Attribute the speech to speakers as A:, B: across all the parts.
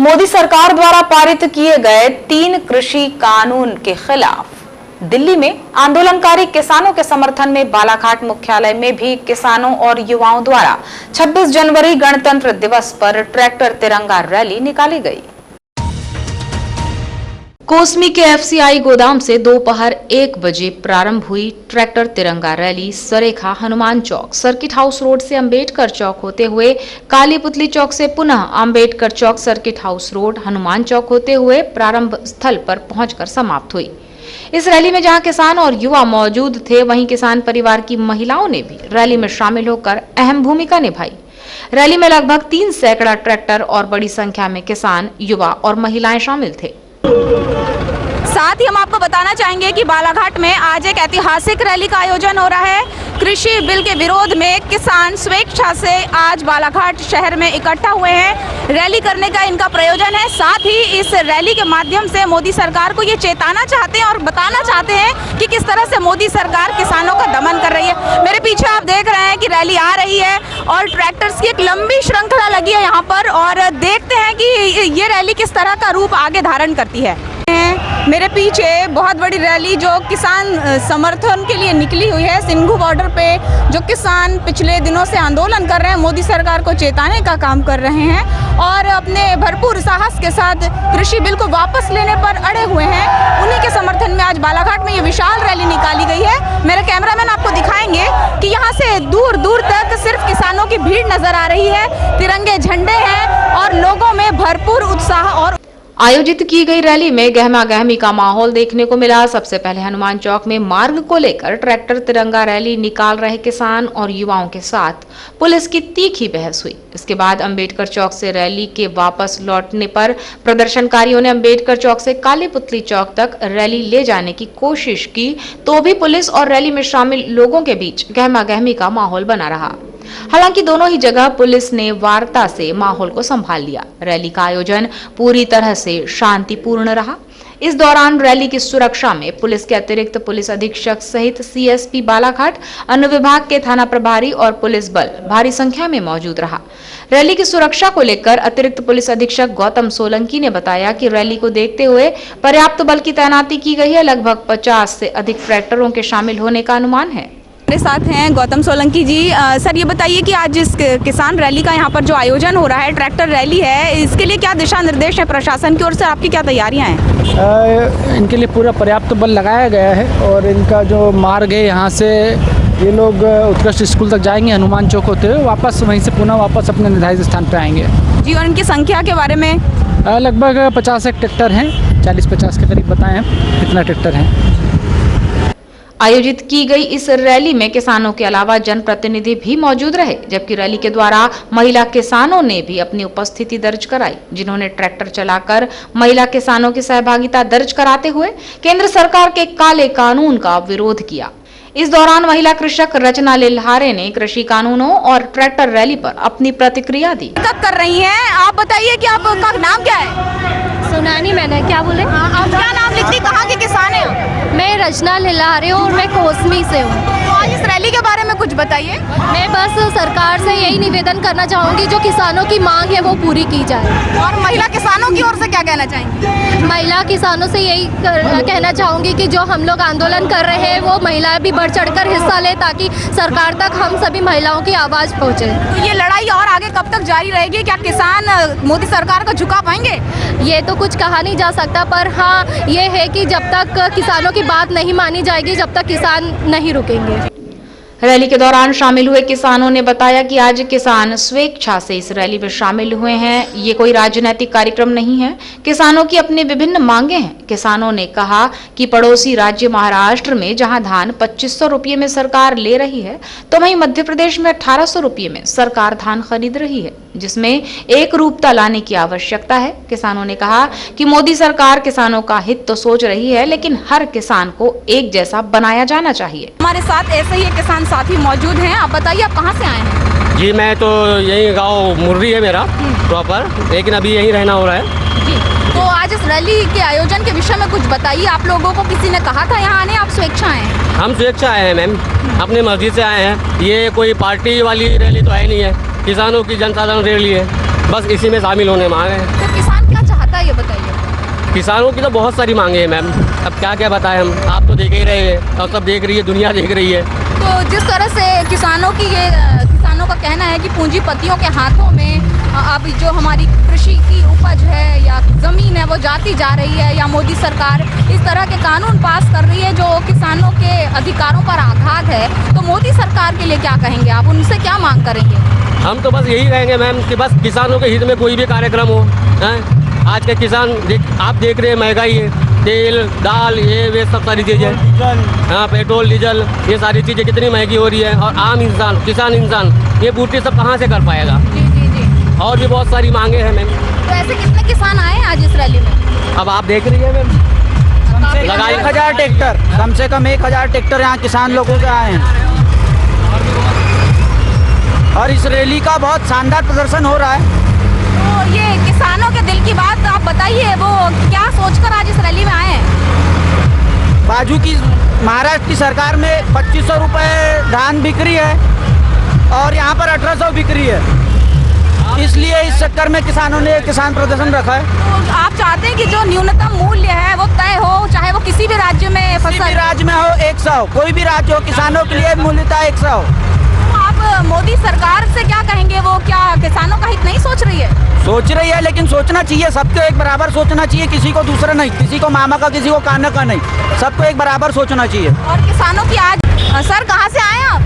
A: मोदी सरकार द्वारा पारित किए गए 3 कृषि कानून के खिलाफ दिल्ली में आंदोलनकारी किसानों के समर्थन में बालाघाट मुख्यालय में भी किसानों और युवाओं द्वारा 26 जनवरी गणतंत्र दिवस पर ट्रैक्टर तिरंगा रैली निकाली गई। कोसमी के एफसीआई गोदाम से दोपहर 1 बजे प्रारंभ हुई ट्रैक्टर तिरंगा रैली सरेखा हनुमान चौक, सर्किट हाउस रोड से अंबेडकर चौक होते हुए काली पुतली चौक से पुनः अंबेडकर चौक, सर्किट हाउस रोड, हनुमान चौक होते हुए प्रारंभ स्थल पर पहुंचकर समाप्त हुई। इस रैली में जहां किसान और युवा मौजूद थे, वहीं किसान परिवार की महिलाओं ने भी रैली में शामिल होकर अहम भूमिका निभाई। रैली में लगभग 3 सैकड़ा ट्रैक्टर और बड़ी संख्या में किसान, युवा और महिलाएं शामिल थे।
B: साथ ही हम आपको बताना चाहेंगे कि बालाघाट में आज एक ऐतिहासिक रैली का आयोजन हो रहा है। कृषि बिल के विरोध में किसान स्वेच्छा से आज बालाघाट शहर में इकट्ठा हुए हैं। रैली करने का इनका प्रयोजन है। साथ ही इस रैली के माध्यम से मोदी सरकार को ये चेताना चाहते हैं और बताना चाहते हैं कि किस तरह से मोदी सरकार किसानों का दमन कर रही है। मेरे पीछे आप देख रहे हैं कि रैली आ रही है और ट्रैक्टर्स की एक लंबी श्रृंखला लगी है यहाँ पर, और देखते हैं कि ये रैली किस तरह का रूप आगे धारण करती है। मेरे पीछे बहुत बड़ी रैली जो किसान समर्थन के लिए निकली हुई है। सिंघू बॉर्डर पे जो किसान पिछले दिनों से आंदोलन कर रहे हैं, मोदी सरकार को चेताने का काम कर रहे हैं और अपने भरपूर साहस के साथ कृषि बिल को वापस लेने पर अड़े हुए हैं। उन्हीं के समर्थन में आज बालाघाट में ये विशाल रैली निकाली गई है। मेरे कैमरामैन आपको दिखाएंगे कि यहाँ से दूर दूर तक सिर्फ किसानों की भीड़ नजर आ रही है। तिरंगे झंडे हैं और लोगों में भरपूर उत्साह और
A: आयोजित की गई रैली में गहमा गहमी का माहौल देखने को मिला। सबसे पहले हनुमान चौक में मार्ग को लेकर ट्रैक्टर तिरंगा रैली निकाल रहे किसान और युवाओं के साथ पुलिस की तीखी बहस हुई। इसके बाद अंबेडकर चौक से रैली के वापस लौटने पर प्रदर्शनकारियों ने अंबेडकर चौक से काली पुतली चौक तक रैली ले जाने की कोशिश की, तो भी पुलिस और रैली में शामिल लोगों के बीच गहमा गहमी का माहौल बना रहा। हालांकि दोनों ही जगह पुलिस ने वार्ता से माहौल को संभाल लिया। रैली का आयोजन पूरी तरह से शांतिपूर्ण रहा। इस दौरान रैली की सुरक्षा में पुलिस के अतिरिक्त पुलिस अधीक्षक सहित सीएसपी बालाघाट, अनुविभाग के थाना प्रभारी और पुलिस बल भारी संख्या में मौजूद रहा। रैली की सुरक्षा को लेकर अतिरिक्त पुलिस अधीक्षक गौतम सोलंकी ने बताया कि रैली को देखते हुए पर्याप्त बल की तैनाती की गई है। लगभग 50 से अधिक ट्रैक्टरों के शामिल होने का अनुमान है।
B: मेरे साथ हैं गौतम सोलंकी जी। सर, ये बताइए कि आज इस किसान रैली का यहाँ पर जो आयोजन हो रहा है, ट्रैक्टर रैली है, इसके लिए क्या दिशा निर्देश है प्रशासन की ओर से? आपकी क्या तैयारियाँ हैं?
C: इनके लिए पूरा पर्याप्त बल लगाया गया है और इनका जो मार्ग है, यहाँ से ये लोग उत्कृष्ट स्कूल तक जाएंगे, हनुमान चौक होते हुए वापस वहीं से पुनः वापस अपने निर्धारित स्थान पर आएंगे।
B: जी, और इनकी संख्या के बारे में?
C: लगभग 50 एक ट्रैक्टर हैं, 40-50 के करीब बताएं कितना ट्रैक्टर हैं।
A: आयोजित की गई इस रैली में किसानों के अलावा जनप्रतिनिधि भी मौजूद रहे, जबकि रैली के द्वारा महिला किसानों ने भी अपनी उपस्थिति दर्ज कराई, जिन्होंने ट्रैक्टर चलाकर महिला किसानों की सहभागिता दर्ज कराते हुए केंद्र सरकार के काले कानून का विरोध किया। इस दौरान महिला कृषक रचना लिल्हारे ने कृषि कानूनों और ट्रैक्टर रैली पर अपनी प्रतिक्रिया दी।
B: कर रही हैं, आप बताइए कि आपका नाम क्या है?
D: सुना मैंने, क्या बोले?
B: आप क्या नाम लिखती, कहाँ के किसान हैं?
D: मैं रचना लिल्हारे हूँ और मैं कोसमी से हूँ।
B: तो आज इस रैली के बारे में कुछ बताइए।
D: मैं बस सरकार से यही निवेदन करना चाहूँगी, जो किसानों की मांग है वो पूरी की जाए।
B: और महिला किसानों की ओर से क्या कहना चाहेंगी?
D: महिला किसानों से यही कहना चाहूँगी कि जो हम लोग आंदोलन कर रहे हैं वो महिलाएं भी बढ़ चढ़कर हिस्सा ले, ताकि सरकार तक हम सभी महिलाओं की आवाज़ पहुँचे।
B: तो ये लड़ाई और आगे कब तक जारी रहेगी? क्या किसान मोदी सरकार को झुका पाएंगे?
D: ये तो कुछ कहा नहीं जा सकता, पर हाँ ये है कि जब तक किसानों की बात नहीं मानी जाएगी, जब तक किसान नहीं रुकेंगे।
A: रैली के दौरान शामिल हुए किसानों ने बताया कि आज किसान स्वेच्छा से इस रैली में शामिल हुए हैं। ये कोई राजनीतिक कार्यक्रम नहीं है। किसानों की अपनी विभिन्न मांगे हैं। किसानों ने कहा कि पड़ोसी राज्य महाराष्ट्र में जहां धान 2500 रुपये में सरकार ले रही है, तो वहीं मध्य प्रदेश में 1800 रुपये में सरकार धान खरीद रही है, जिसमें एक रूपता लाने की आवश्यकता है। किसानों ने कहा कि मोदी सरकार किसानों का हित तो सोच रही है, लेकिन हर किसान को एक जैसा बनाया जाना चाहिए।
B: हमारे साथ ऐसे ही किसान साथी मौजूद हैं। आप बताइए, आप कहाँ से आए हैं?
E: जी, मैं तो यही गांव मुर्री है मेरा प्रॉपर, लेकिन अभी यहीं रहना हो रहा है।
B: जी, तो आज इस रैली के आयोजन के विषय में कुछ बताइए। आप लोगों को किसी ने कहा था यहाँ आने, आप स्वेच्छा आए हैं?
E: हम स्वेच्छा आए हैं मैम, अपनी मर्जी से आए हैं। ये कोई पार्टी वाली रैली तो है नहीं है, किसानों की जनसाधारण रैली है, बस इसी में शामिल होने में आ गए हैं।
B: तो किसान क्या
E: किसानों की तो बहुत सारी मांगे हैं मैम, अब क्या क्या बताएं हम, आप तो देख ही रहे हैं और सब देख रही है, दुनिया देख रही है।
B: तो जिस तरह से किसानों का कहना है कि पूंजीपतियों के हाथों में अब जो हमारी कृषि की उपज है या ज़मीन है वो जाती जा रही है, या मोदी सरकार इस तरह के कानून पास कर रही है जो किसानों के अधिकारों पर आघात है, तो मोदी सरकार के लिए क्या कहेंगे आप, उनसे क्या मांग करेंगे?
E: हम तो बस यही कहेंगे मैम कि बस किसानों के हित में कोई भी कार्यक्रम हो। हैं आज के किसान आप देख रहे हैं महंगाई है, तेल दाल ये वे सब सारी चीज़ें, हाँ पेट्रोल डीजल ये सारी चीज़ें कितनी महंगी हो रही है, और आम इंसान किसान इंसान ये पूर्ति सब कहाँ से कर पाएगा।
B: जी जी जी।
E: और भी बहुत सारी मांगे हैं मैम।
B: तो ऐसे कितने किसान आए हैं आज इस रैली में?
E: अब आप देख रही है मैम,
C: लगाइए 1000 ट्रैक्टर, कम से कम 1000 ट्रैक्टर यहाँ किसान लोगों के आए हैं, और इस रैली का बहुत शानदार प्रदर्शन हो रहा है।
B: तो ये किसानों के दिल की बात आप बताइए, वो क्या सोचकर आज इस रैली में आए हैं?
C: बाजू की महाराष्ट्र की सरकार में 2500 रुपये धान बिक रही है और यहाँ पर 1800 बिक रही है, इसलिए इस चक्कर में किसानों ने किसान प्रदर्शन रखा है।
B: तो आप चाहते हैं कि जो न्यूनतम मूल्य है वो तय हो, चाहे वो किसी भी राज्य में
C: किसी भी राज्य में हो 100, कोई भी राज्य हो, किसानों के लिए मूल्यता 100।
B: आप मोदी सरकार से क्या कहेंगे, वो क्या किसानों का हित नहीं सोच रही है?
C: सोच रही है, लेकिन सोचना चाहिए, सबको एक बराबर सोचना चाहिए, किसी को दूसरा नहीं, किसी को मामा का किसी को काना का नहीं, सबको एक बराबर सोचना चाहिए।
B: और किसानों की आज सर कहाँ से आए आप?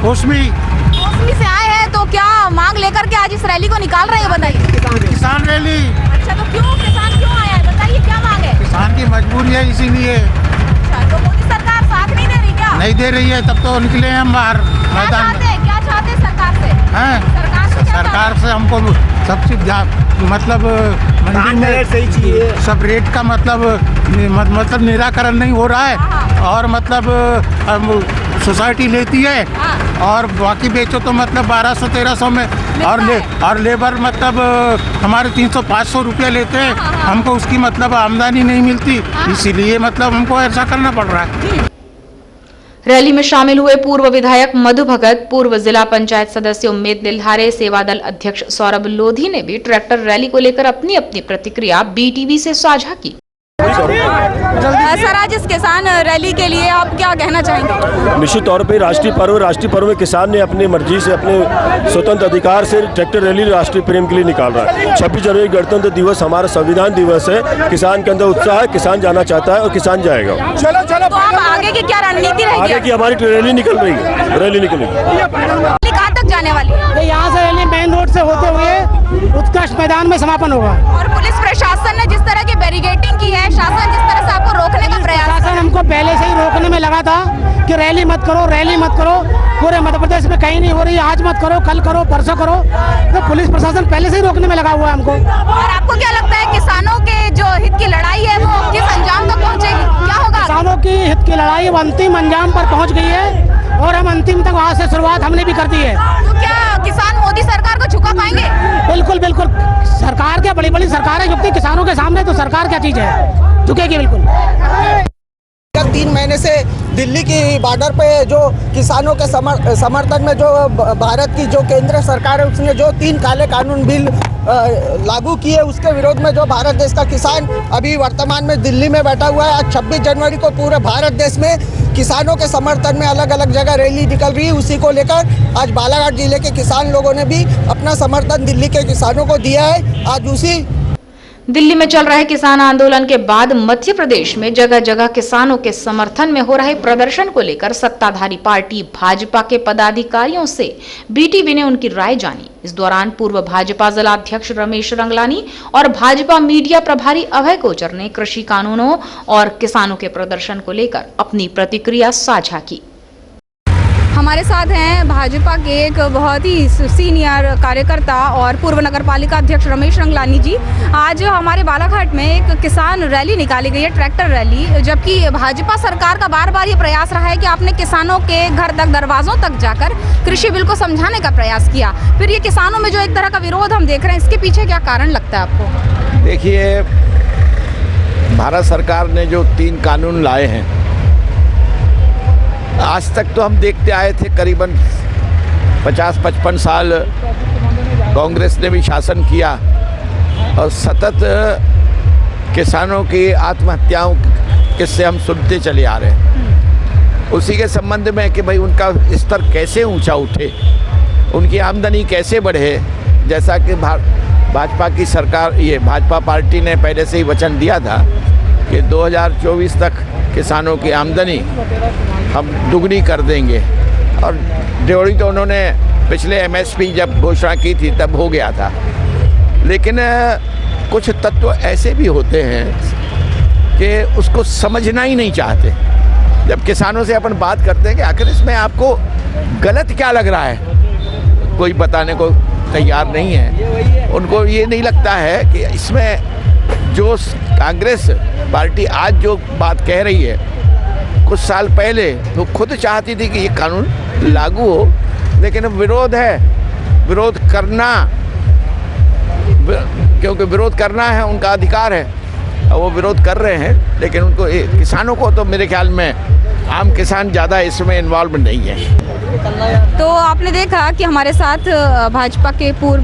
F: मौसमी
B: से आए हैं, तो क्या मांग लेकर के आज इस रैली को निकाल रहे हैं, बताइए।
F: किसान रैली।
B: अच्छा, तो किसान क्यों आया है, बताइए क्या मांग है?
F: किसान की मजबूरी है इसीलिए।
B: अच्छा, तो मोदी सरकार साथ नहीं दे रही क्या?
F: नहीं दे रही है, तब तो निकले हैं हम बाहर मैदान में।
B: क्या चाहते हैं सरकार से?
F: सरकार से हमको सबसे मतलब मंडी में सही चाहिए, सब रेट का मतलब निराकरण नहीं हो रहा है, और मतलब सोसाइटी लेती है और बाकी बेचो तो मतलब 1200-1300 में, और लेबर मतलब हमारे 300-500 रुपये लेते हैं, हमको उसकी मतलब आमदनी नहीं मिलती, इसीलिए मतलब हमको ऐसा करना पड़ रहा है।
A: रैली में शामिल हुए पूर्व विधायक मधु भगत, पूर्व जिला पंचायत सदस्य उम्मेद दिलहारे, सेवा दल अध्यक्ष सौरभ लोधी ने भी ट्रैक्टर रैली को लेकर अपनी अपनी प्रतिक्रिया बीटीवी से साझा की।
B: सर, आज इस किसान रैली के लिए आप क्या कहना चाहेंगे?
G: निश्चित तौर पे राष्ट्रीय पर्व में किसान ने अपनी मर्जी से, अपने स्वतंत्र अधिकार से ट्रैक्टर रैली राष्ट्रीय प्रेम के लिए निकाल रहा है। 26 जनवरी गणतंत्र दिवस हमारा संविधान दिवस है, किसान के अंदर उत्साह है, किसान जाना चाहता है और किसान जाएगा।
B: तो आप आगे की क्या रणनीति रहेगी?
G: आगे की हमारी रैली निकल रही है, रैली निकलेगी।
B: कहाँ तक जाने वाली है?
H: यहाँ से रैली मेन रोड से होते हुए उत्कृष्ट मैदान में समापन होगा।
B: और पुलिस प्रशासन ने जिस तरह की बैरिकेडिंग की है, शासन जिस तरह से आपको रोकने का प्रयास,
H: शासन हमको पहले से ही रोकने में लगा था कि रैली मत करो, पूरे मध्य प्रदेश में कहीं नहीं हो रही, आज मत करो, कल करो, परसों करो, तो पुलिस प्रशासन पहले से ही रोकने में लगा हुआ है हमको।
B: और आपको क्या लगता है किसानों के जो हित की लड़ाई है वो किस अंजाम तक पहुँचेगी, क्या होगा?
H: किसानों की हित की लड़ाई वो अंतिम अंजाम पर पहुँच गई है, और हम अंतिम तक वहाँ से शुरुआत हमने भी कर दी है।
B: तो क्या किसान मोदी सरकार को झुका पाएंगे?
H: बिल्कुल बिल्कुल, सरकार क्या, बड़ी बड़ी सरकारें झुकती, किसानों के सामने तो सरकार क्या चीज़ है, झुकेगी बिल्कुल।
I: 3 महीने से दिल्ली की बॉर्डर पे जो किसानों के समर्थन में जो भारत की जो केंद्र सरकार है उसने जो 3 काले कानून बिल लागू किए, उसके विरोध में जो भारत देश का किसान अभी वर्तमान में दिल्ली में बैठा हुआ है। आज 26 जनवरी को पूरे भारत देश में किसानों के समर्थन में अलग अलग जगह रैली निकल रही है। उसी को लेकर आज बालाघाट जिले के किसान लोगों ने भी अपना समर्थन दिल्ली के किसानों को दिया है। आज उसी
A: दिल्ली में चल रहे किसान आंदोलन के बाद मध्य प्रदेश में जगह जगह किसानों के समर्थन में हो रहे प्रदर्शन को लेकर सत्ताधारी पार्टी भाजपा के पदाधिकारियों से बीटीवी ने उनकी राय जानी। इस दौरान पूर्व भाजपा जिलाध्यक्ष रमेश रंगलानी और भाजपा मीडिया प्रभारी अभय गुर्जर ने कृषि कानूनों और किसानों के प्रदर्शन को लेकर अपनी प्रतिक्रिया साझा की।
B: हमारे साथ हैं भाजपा के एक बहुत ही सीनियर कार्यकर्ता और पूर्व नगर पालिका अध्यक्ष रमेश रंगलानी जी। आज हमारे बालाघाट में एक किसान रैली निकाली गई है, ट्रैक्टर रैली, जबकि भाजपा सरकार का बार बार ये प्रयास रहा है कि आपने किसानों के घर तक, दरवाजों तक जाकर कृषि बिल को समझाने का प्रयास किया, फिर ये किसानों में जो एक तरह का विरोध हम देख रहे हैं, इसके पीछे क्या कारण लगता है आपको?
J: देखिए, भारत सरकार ने जो 3 कानून लाए हैं, आज तक तो हम देखते आए थे, करीबन 50-55 साल कांग्रेस ने भी शासन किया और सतत किसानों की आत्महत्याओं किससे हम सुनते चले आ रहे हैं, उसी के संबंध में कि भाई उनका स्तर कैसे ऊंचा उठे, उनकी आमदनी कैसे बढ़े। जैसा कि भाजपा की सरकार, ये भाजपा पार्टी ने पहले से ही वचन दिया था कि 2024 तक किसानों की आमदनी हम दुगनी कर देंगे, और ड्योढ़ी तो उन्होंने पिछले MSP जब घोषणा की थी तब हो गया था। लेकिन कुछ तत्व ऐसे भी होते हैं कि उसको समझना ही नहीं चाहते। जब किसानों से अपन बात करते हैं कि आखिर इसमें आपको गलत क्या लग रहा है, कोई बताने को तैयार नहीं है। उनको ये नहीं लगता है कि इसमें जो कांग्रेस पार्टी आज जो बात कह रही है, कुछ साल पहले वो खुद चाहती थी कि ये कानून लागू हो, लेकिन विरोध है, विरोध करना, क्योंकि विरोध करना है उनका अधिकार है, वो विरोध कर रहे हैं। लेकिन उनको किसानों को तो मेरे ख्याल में आम किसान ज़्यादा इसमें इन्वॉल्व नहीं है।
B: तो आपने देखा कि हमारे साथ भाजपा के पूर्व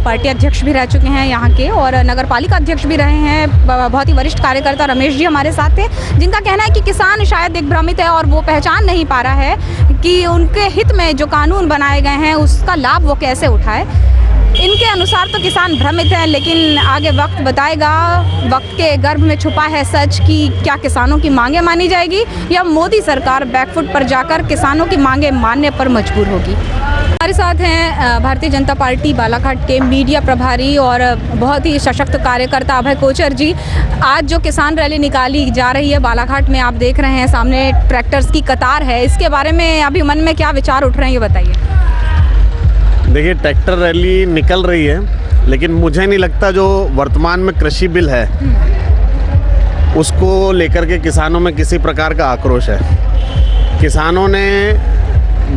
B: पार्टी अध्यक्ष भी रह चुके हैं यहाँ के, और नगर पालिका अध्यक्ष भी रहे हैं, बहुत ही वरिष्ठ कार्यकर्ता रमेश जी हमारे साथ थे, जिनका कहना है कि किसान शायद दिग्भ्रमित है और वो पहचान नहीं पा रहा है कि उनके हित में जो कानून बनाए गए हैं उसका लाभ वो कैसे उठाए। इनके अनुसार तो किसान भ्रमित है, लेकिन आगे वक्त बताएगा, वक्त के गर्भ में छुपा है सच कि क्या किसानों की मांगें मानी जाएगी या मोदी सरकार बैकफुट पर जाकर किसानों की मांगें मानने पर मजबूर होगी। हमारे साथ हैं भारतीय जनता पार्टी बालाघाट के मीडिया प्रभारी और बहुत ही सशक्त कार्यकर्ता अभय कोचर जी। आज जो किसान रैली निकाली जा रही है बालाघाट में, आप देख रहे हैं सामने ट्रैक्टर्स की कतार है, इसके बारे में अभी मन में क्या विचार उठ रहे हैं ये बताइए।
K: देखिए, ट्रैक्टर रैली निकल रही है, लेकिन मुझे नहीं लगता जो वर्तमान में कृषि बिल है उसको लेकर के किसानों में किसी प्रकार का आक्रोश है। किसानों ने,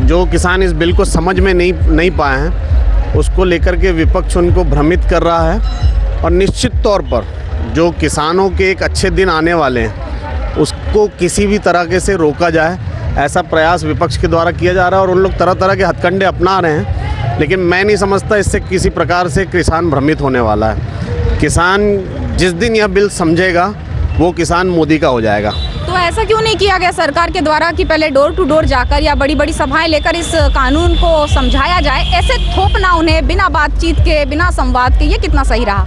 K: जो किसान इस बिल को समझ में नहीं पाए हैं, उसको लेकर के विपक्ष उनको भ्रमित कर रहा है। और निश्चित तौर पर जो किसानों के एक अच्छे दिन आने वाले हैं उसको किसी भी तरह से रोका जाए, ऐसा प्रयास विपक्ष के द्वारा किया जा रहा है और उन लोग तरह तरह के हथकंडे अपना रहे हैं। लेकिन मैं नहीं समझता इससे किसी प्रकार से किसान भ्रमित होने वाला है। किसान जिस दिन यह बिल समझेगा वो किसान मोदी का हो जाएगा।
B: तो ऐसा क्यों नहीं किया गया सरकार के द्वारा कि पहले डोर टू डोर जाकर या बड़ी बड़ी सभाएं लेकर इस कानून को समझाया जाए, ऐसे थोपना उन्हें बिना बातचीत के, बिना संवाद के, ये कितना सही रहा?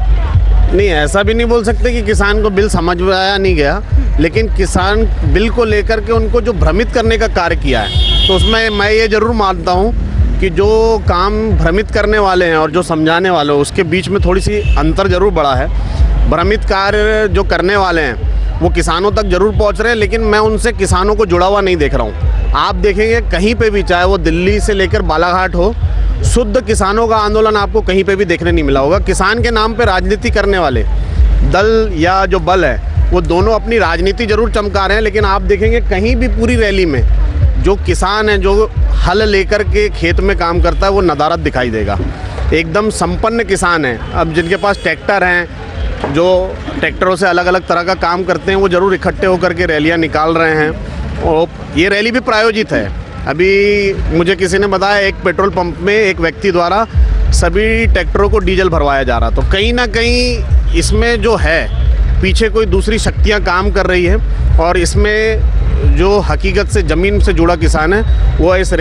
K: नहीं, ऐसा भी नहीं बोल सकते कि किसान को बिल समझ में आया नहीं गया, लेकिन किसान बिल को लेकर के उनको जो भ्रमित करने का कार्य किया है, तो उसमें मैं ये ज़रूर मानता हूँ कि जो काम भ्रमित करने वाले हैं और जो समझाने वाले हैं उसके बीच में थोड़ी सी अंतर ज़रूर बड़ा है। भ्रमित कार्य जो करने वाले हैं वो किसानों तक ज़रूर पहुंच रहे हैं, लेकिन मैं उनसे किसानों को जुड़ा हुआ नहीं देख रहा हूं। आप देखेंगे कहीं पे भी, चाहे वो दिल्ली से लेकर बालाघाट हो, शुद्ध किसानों का आंदोलन आपको कहीं पे भी देखने नहीं मिला होगा। किसान के नाम पे राजनीति करने वाले दल या जो बल है वो दोनों अपनी राजनीति ज़रूर चमका रहे हैं, लेकिन आप देखेंगे कहीं भी पूरी रैली में जो किसान है, जो हल लेकर के खेत में काम करता है, वो नदारत दिखाई देगा। एकदम संपन्न किसान है। अब जिनके पास ट्रैक्टर हैं, जो ट्रैक्टरों से अलग अलग तरह का काम करते हैं, वो ज़रूर इकट्ठे होकर के रैलियां निकाल रहे हैं। और ये रैली भी प्रायोजित है। अभी मुझे किसी ने बताया एक पेट्रोल पंप में एक व्यक्ति द्वारा सभी ट्रैक्टरों को डीजल भरवाया जा रहा। तो कहीं ना कहीं इसमें जो है पीछे कोई दूसरी शक्तियाँ काम कर रही है, और इसमें जो हकीकत से ज़मीन से जुड़ा किसान है वो इस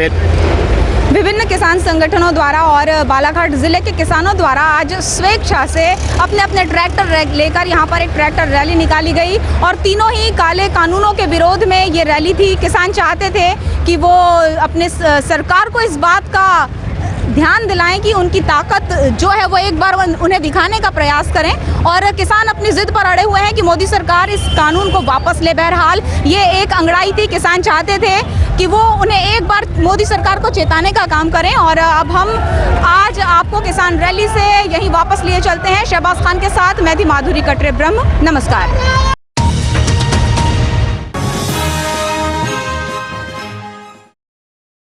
B: विभिन्न किसान संगठनों द्वारा और बालाघाट ज़िले के किसानों द्वारा आज स्वेच्छा से अपने अपने ट्रैक्टर लेकर यहाँ पर एक ट्रैक्टर रैली निकाली गई, और तीनों ही काले कानूनों के विरोध में ये रैली थी। किसान चाहते थे कि वो अपने सरकार को इस बात का ध्यान दिलाएं कि उनकी ताकत जो है वो एक बार उन्हें दिखाने का प्रयास करें, और किसान अपनी जिद पर अड़े हुए हैं कि मोदी सरकार इस कानून को वापस ले। बहरहाल ये एक अंगड़ाई थी, किसान चाहते थे कि वो उन्हें एक बार मोदी सरकार को चेताने का काम करें। और अब हम आज आपको किसान रैली से यहीं वापस लिए चलते हैं। शहबाज खान के साथ मैं थी माधुरी कटरे ब्रह्म। नमस्कार।